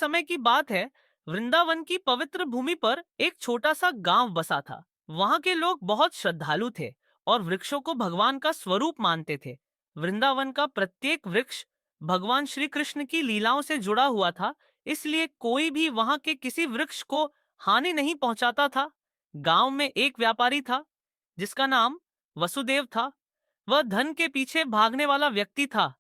समय की बात है। वृंदावन की पवित्र भूमि पर एक छोटा सा गांव बसा था। वहां के लोग बहुत श्रद्धालु थे और वृक्षों को भगवान का स्वरूप मानते थे। वृंदावन का प्रत्येक वृक्ष भगवान श्री कृष्ण की लीलाओं से जुड़ा हुआ था, इसलिए कोई भी वहां के किसी वृक्ष को हानि नहीं पहुंचाता था। गांव में एक व्यापारी था जिसका नाम वसुदेव था। वह धन के पीछे भागने वाला व्यक्ति था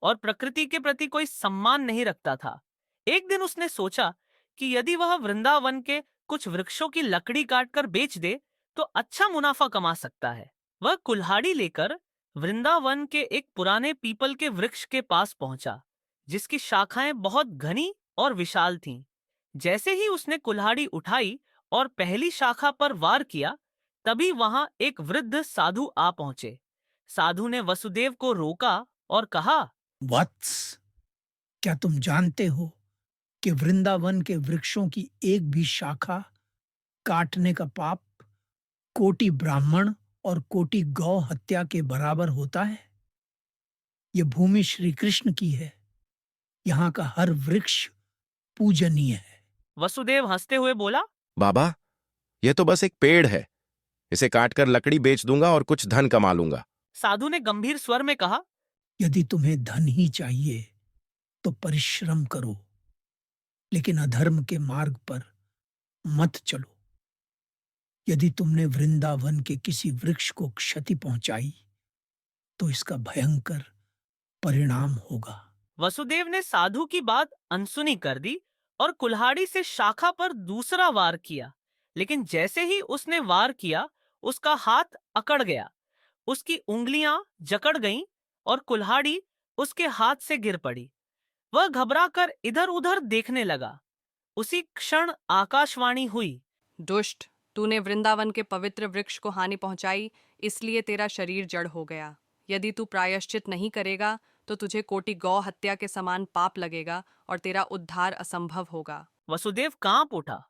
और प्रकृति के प्रति कोई सम्मान नहीं रखता था। एक दिन उसने सोचा कि यदि वह वृंदावन के कुछ वृक्षों की लकड़ी काटकर बेच दे तो अच्छा मुनाफा कमा सकता है। वह कुल्हाड़ी लेकर वृंदावन के एक पुराने पीपल के वृक्ष के पास पहुंचा, जिसकी शाखाएं बहुत घनी और विशाल थीं। जैसे ही उसने कुल्हाड़ी उठाई और पहली शाखा पर वार किया, तभी वहां एक वृद्ध साधु आ पहुंचे। साधु ने वसुदेव को रोका और कहा, वत्स, क्या तुम जानते हो कि वृंदावन के वृक्षों की एक भी शाखा काटने का पाप कोटि ब्राह्मण और कोटि गौ हत्या के बराबर होता है? यह भूमि श्री कृष्ण की है। यहाँ का हर वृक्ष पूजनीय है। वसुदेव हंसते हुए बोला, बाबा, यह तो बस एक पेड़ है। इसे काटकर लकड़ी बेच दूंगा और कुछ धन कमा लूंगा। साधु ने गंभीर स्वर में कहा, यदि तुम्हें धन ही चाहिए तो परिश्रम करो, लेकिन अधर्म के मार्ग पर मत चलो। यदि तुमने वृंदावन के किसी वृक्ष को क्षति पहुंचाई तो इसका भयंकर परिणाम होगा। वसुदेव ने साधु की बात अनसुनी कर दी और कुल्हाड़ी से शाखा पर दूसरा वार किया। लेकिन जैसे ही उसने वार किया, उसका हाथ अकड़ गया, उसकी उंगलियां जकड़ गईं और कुल्हाड़ी उसके हाथ से गिर पड़ी। वह घबराकर इधर उधर देखने लगा। उसी क्षण आकाशवाणी हुई, दुष्ट, तूने वृंदावन के पवित्र वृक्ष को हानि पहुंचाई, इसलिए तेरा शरीर जड़ हो गया। यदि तू प्रायश्चित नहीं करेगा तो तुझे कोटि गौ हत्या के समान पाप लगेगा और तेरा उद्धार असंभव होगा। वसुदेव कांप उठा।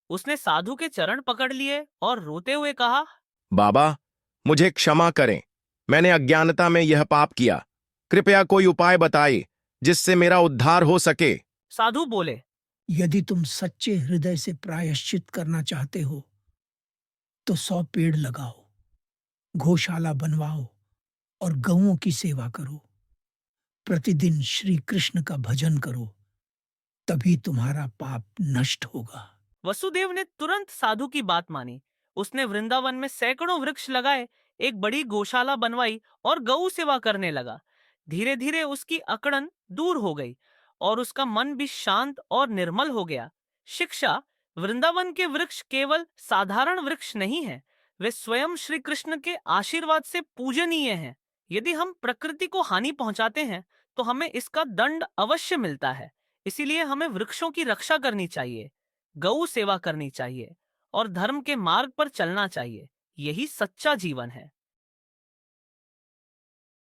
उसने साधु के चरण पकड़ लिए और रोते हुए कहा, बाबा, मुझे क्षमा करें। मैंने अज्ञानता में यह पाप किया। कृपया कोई उपाय बताइए जिससे मेरा उद्धार हो सके। साधु बोले, यदि तुम सच्चे हृदय से प्रायश्चित करना चाहते हो तो 100 पेड़ लगाओ, गौशाला बनवाओ और गऊओं की सेवा करो। प्रतिदिन श्री कृष्ण का भजन करो, तभी तुम्हारा पाप नष्ट होगा। वसुदेव ने तुरंत साधु की बात मानी। उसने वृंदावन में सैकड़ों वृक्ष लगाए, एक बड़ी गौशाला बनवाई और गौ सेवा करने लगा। धीरे धीरे उसकी अकड़न दूर हो गई और उसका मन भी शांत और निर्मल हो गया। शिक्षा, वृंदावन के वृक्ष केवल साधारण वृक्ष नहीं है, वे स्वयं श्री कृष्ण के आशीर्वाद से पूजनीय हैं। यदि हम प्रकृति को हानि पहुंचाते हैं तो हमें इसका दंड अवश्य मिलता है। इसीलिए हमें वृक्षों की रक्षा करनी चाहिए, गौ सेवा करनी चाहिए और धर्म के मार्ग पर चलना चाहिए। यही सच्चा जीवन है।